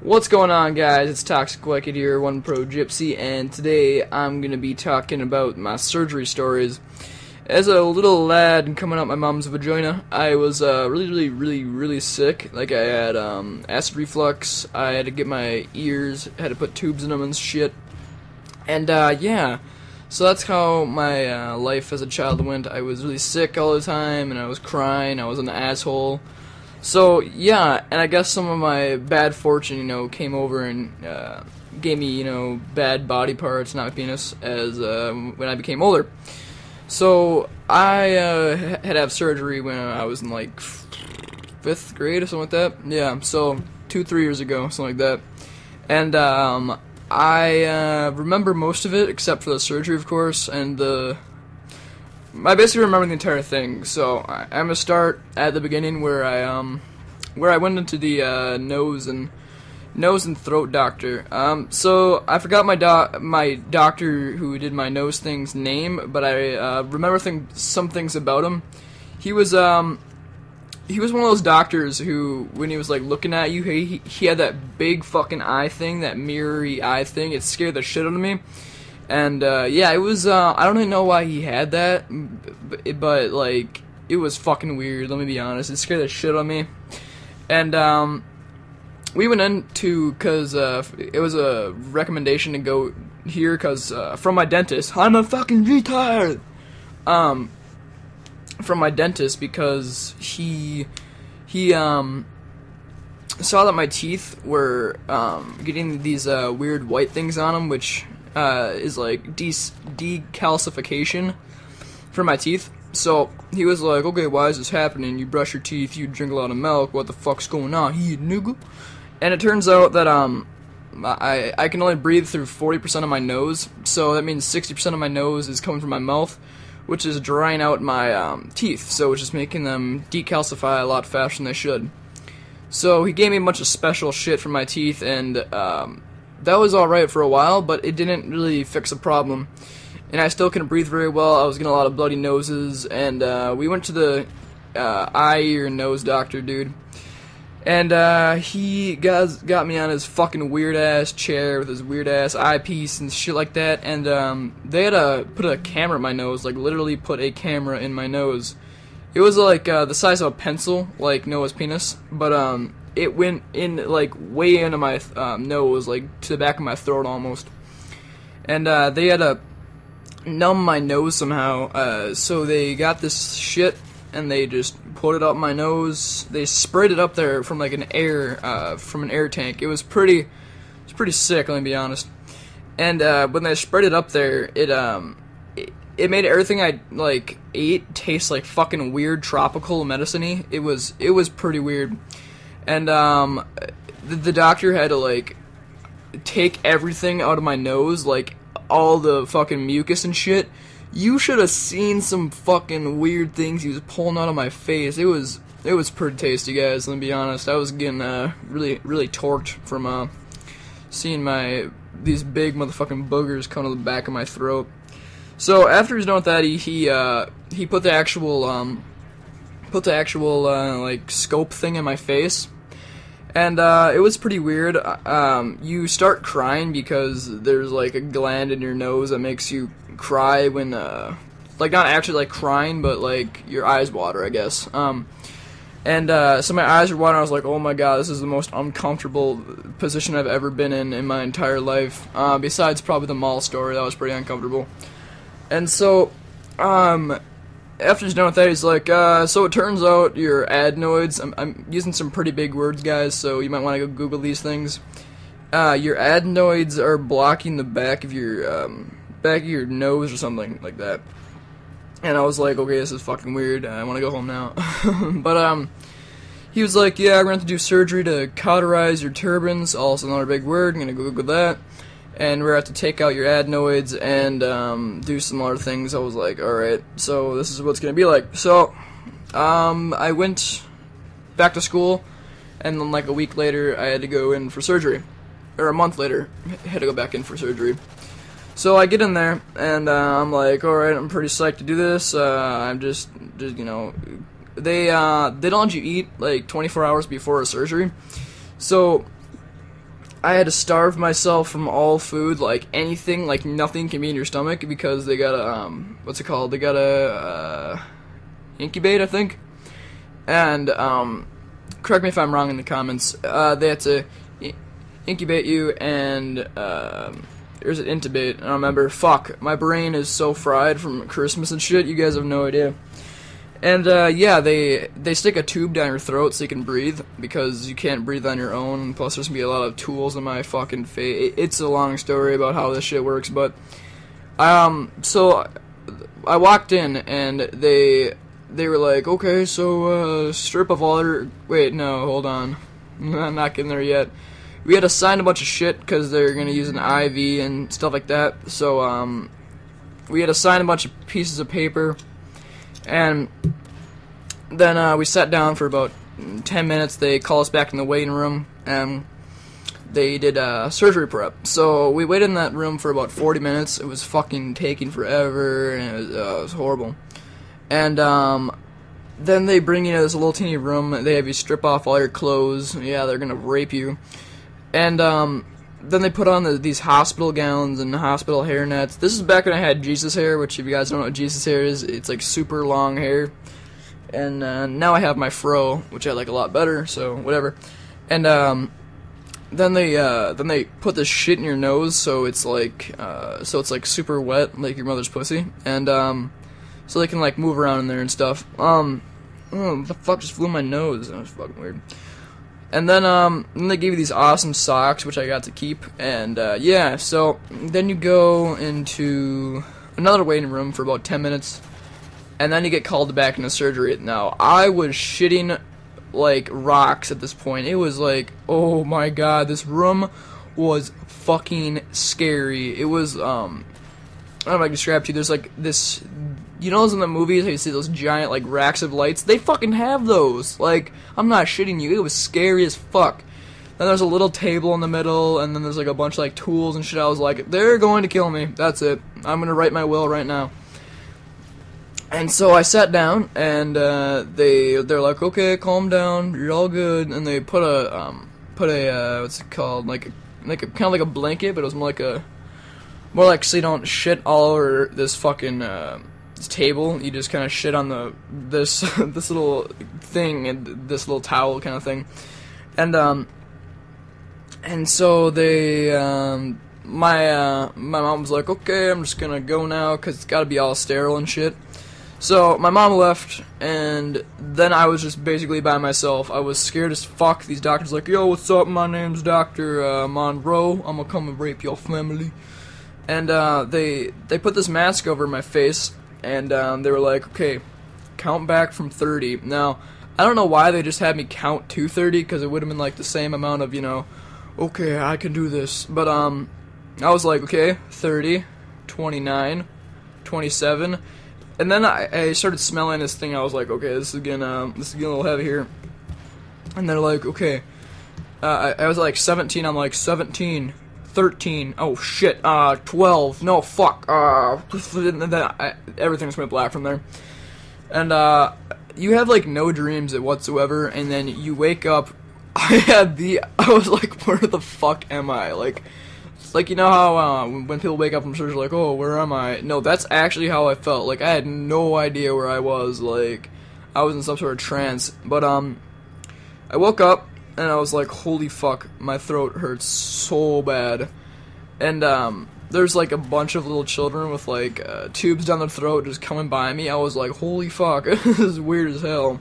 What's going on, guys? It's Toxic Wicked here, One Pro Gypsy, and today I'm gonna be talking about my surgery stories. As a little lad coming out my mom's vagina, I was really sick. Like, I had acid reflux. I had to get my ears, had to put tubes in them and shit. And yeah, so that's how my life as a child went. I was really sick all the time, and I was crying. I was an asshole. So, yeah, and I guess some of my bad fortune, came over and gave me, bad body parts, not my penis, as when I became older. So, I had to have surgery when I was in, like, 5th grade or something like that. Yeah, so 2-3 years ago, something like that. And I remember most of it, except for the surgery, of course, and I basically remember the entire thing. So I'm gonna start at the beginning where I went into the nose and throat doctor. So I forgot my doctor who did my nose thing's name, but I remember some things about him. He was one of those doctors who, when he was like looking at you, he had that big fucking eye thing, that mirrory eye thing. It scared the shit out of me. And, yeah, it was, I don't even know why he had that, but, like, it was fucking weird, let me be honest. It scared the shit out of me. And, we went in cause, it was a recommendation to go here, cause, from my dentist. I'm a fucking retard! From my dentist, because he saw that my teeth were, getting these, weird white things on them, which is like decalcification for my teeth. So he was like, okay, why is this happening? You brush your teeth, you drink a lot of milk, what the fuck's going on here, nigga? And it turns out that I can only breathe through 40% of my nose, so that means 60% of my nose is coming from my mouth, which is drying out my teeth, so it's just making them decalcify a lot faster than they should. So he gave me a bunch of special shit for my teeth, and that was alright for a while, but it didn't really fix the problem. And I still couldn't breathe very well. I was getting a lot of bloody noses, and we went to the eye, ear, and nose doctor, dude. And he got me on his fucking weird-ass chair with his weird-ass eyepiece and shit like that, and they had to put a camera in my nose, like literally put a camera in my nose. It was like the size of a pencil, like Noah's penis, but it went in, like, way into my nose, like, to the back of my throat almost. And they had to numb my nose somehow, so they got this shit, and they just put it up my nose. They sprayed it up there from, like, from an air tank. It was pretty sick, let me be honest. And when they sprayed it up there, it made everything I, like, ate taste like fucking weird tropical medicine-y. It was pretty weird. And, the doctor had to, like, take everything out of my nose, like, all the fucking mucus and shit. You should have seen some fucking weird things he was pulling out of my face. It was pretty tasty, guys, let me be honest. I was getting, really torqued from, seeing these big motherfucking boogers coming to the back of my throat. So, after he's done with that, he put the actual, like, scope thing in my face. And, it was pretty weird. You start crying because there's, like, a gland in your nose that makes you cry when, like, not actually, like, crying, but, like, your eyes water, I guess. So my eyes were watering. I was like, oh my god, this is the most uncomfortable position I've ever been in my entire life. Besides probably the mall story, that was pretty uncomfortable. And so, after he's done with that, he's like, so it turns out your adenoids, I'm using some pretty big words, guys, so you might want to go Google these things. Your adenoids are blocking the back of your nose or something like that. And I was like, okay, this is fucking weird, I want to go home now. But, he was like, yeah, we're going to have to do surgery to cauterize your turbans, also another big word, I'm going to go Google that. And we're going to have to take out your adenoids and do some other things. I was like, alright, so this is what it's going to be like. So, I went back to school, and then like a week later, I had to go in for surgery. Or a month later, I had to go back in for surgery. So I get in there, and I'm like, alright, I'm pretty psyched to do this. I'm just they don't let you eat like 24 hours before a surgery. So I had to starve myself from all food, like anything, like nothing can be in your stomach because they gotta, what's it called? They gotta, incubate, I think. And, correct me if I'm wrong in the comments, they have to incubate you and, or is it intubate? I don't remember. Fuck, my brain is so fried from Christmas and shit, you guys have no idea. And, yeah, they stick a tube down your throat so you can breathe, because you can't breathe on your own, plus there's gonna be a lot of tools in my fucking face. It's a long story about how this shit works, but, so, I walked in, and they were like, okay, so, strip of water, wait, no, hold on, I'm not getting there yet. We had to sign a bunch of shit, because they're gonna use an IV and stuff like that, so, we had to sign a bunch of pieces of paper. And then we sat down for about 10 minutes. They called us back in the waiting room, and they did surgery prep. So we waited in that room for about 40 minutes. It was fucking taking forever, and it was horrible. And then they bring you to this little teeny room. They have you strip off all your clothes. Yeah, they're gonna rape you. And then they put on these hospital gowns and hospital hairnets. This is back when I had Jesus hair, which if you guys don't know what Jesus hair is, it's like super long hair. And now I have my fro, which I like a lot better, so whatever. And then they put this shit in your nose, so it's like super wet, like your mother's pussy. And so they can like move around in there and stuff. Oh, the fuck just flew in my nose? That was fucking weird. And then they gave you these awesome socks, which I got to keep, and, yeah, so, then you go into another waiting room for about 10 minutes, and then you get called back into surgery. Now, I was shitting like rocks at this point. It was like, oh my god, this room was fucking scary. It was, I don't know if I can describe it to you, there's like this, you know those in the movies, how you see those giant, like, racks of lights? They fucking have those. Like, I'm not shitting you, it was scary as fuck. Then there's a little table in the middle, and then there's, like, a bunch of, like, tools and shit. I was like, they're going to kill me. That's it. I'm gonna write my will right now. And so I sat down, and, they're like, okay, calm down, you're all good. And they put a, what's it called? Like a kind of like a blanket, but it was more like so you don't shit all over this fucking, this table. You just kind of shit on this little thing and this little towel kind of thing, and so they my mom was like, okay, I'm just gonna go now because it's got to be all sterile and shit. So my mom left, and then I was just basically by myself. I was scared as fuck. These doctors like, yo, what's up? My name's Dr. Monroe. I'm gonna come and rape your family. And they put this mask over my face. And they were like, okay, count back from 30. Now, I don't know why they just had me count to 30, because it would have been like the same amount of, you know, okay, I can do this. But I was like, okay, 30, 29, 27. And then I started smelling this thing. I was like, okay, this is getting a little heavy here. And they're like, okay, I was like 17. I'm like 17. 13, oh shit, 12, no, fuck, everything just went black from there. And, you have, like, no dreams whatsoever, and then you wake up, I was like, where the fuck am I? Like, it's like, you know how, when people wake up from surgery, like, oh, where am I? No, that's actually how I felt. Like, I had no idea where I was. Like, I was in some sort of trance. But, I woke up, and I was like, holy fuck, my throat hurts so bad. And, there's like a bunch of little children with like, tubes down their throat just coming by me. I was like, holy fuck, this is weird as hell.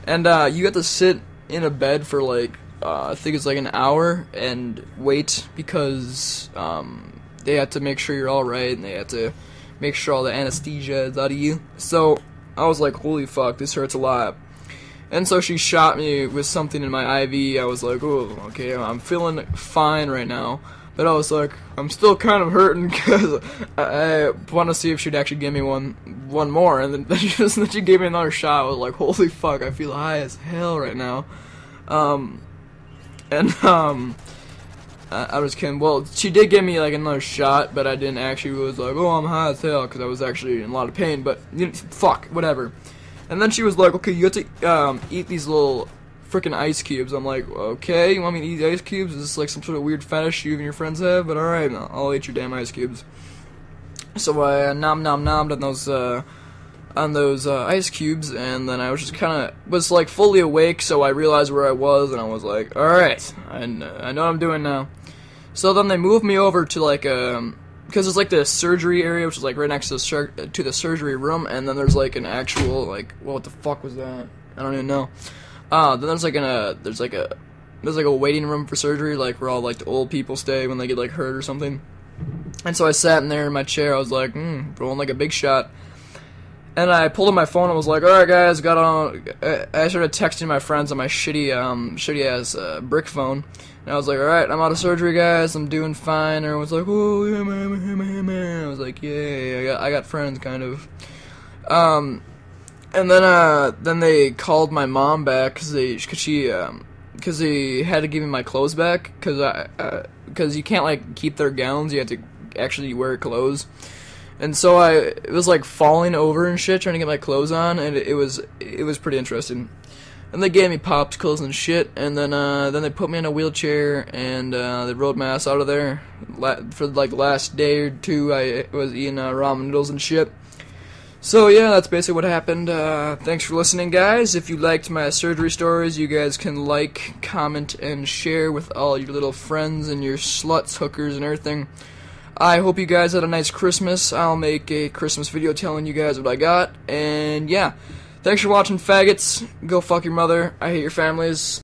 And, you have to sit in a bed for like, I think it's like an hour and wait because, they have to make sure you're alright, and they have to make sure all the anesthesia is out of you. So, I was like, holy fuck, this hurts a lot. And so she shot me with something in my IV. I was like, oh, okay, I'm feeling fine right now. But I was like, I'm still kind of hurting because I want to see if she'd actually give me one more. And then she gave me another shot. I was like, holy fuck, I feel high as hell right now. I was kidding. Well, she did give me like another shot, but I didn't actually was like, oh, I'm high as hell, because I was actually in a lot of pain. But, you know, fuck, whatever. And then she was like, okay, you have to eat these little freaking ice cubes. I'm like, okay, you want me to eat ice cubes? Is this like some sort of weird fetish you and your friends have? But alright, I'll eat your damn ice cubes. So I nommed on those ice cubes, and then I was just kind of was like fully awake, so I realized where I was, and I was like, all right, I know what I'm doing now. So then they moved me over to like because it's like the surgery area, which is like right next to the surgery room, and then there's like an actual like, well, what the fuck was that? I don't even know. Then there's like a waiting room for surgery, like where all like the old people stay when they get like hurt or something. And so I sat in there in my chair. I was like, rolling like a big shot. And I pulled up my phone and was like, alright guys, got on. I started texting my friends on my shitty ass brick phone. And I was like, alright, I'm out of surgery, guys, I'm doing fine. And everyone's like, oh, yeah, man. I was like, yay, I got friends, kind of. And then they called my mom back because they had to give me my clothes back, because you can't like keep their gowns, you have to actually wear clothes. And so it was like falling over and shit, trying to get my clothes on, and it was pretty interesting. And they gave me popsicles and shit, and then they put me in a wheelchair, and they rode my ass out of there. For like the last day or two, I was eating ramen noodles and shit. So yeah, that's basically what happened. Thanks for listening, guys. If you liked my surgery stories, you guys can like, comment, and share with all your little friends and your sluts, hookers, and everything. I hope you guys had a nice Christmas. I'll make a Christmas video telling you guys what I got. And yeah, thanks for watching, faggots. Go fuck your mother. I hate your families.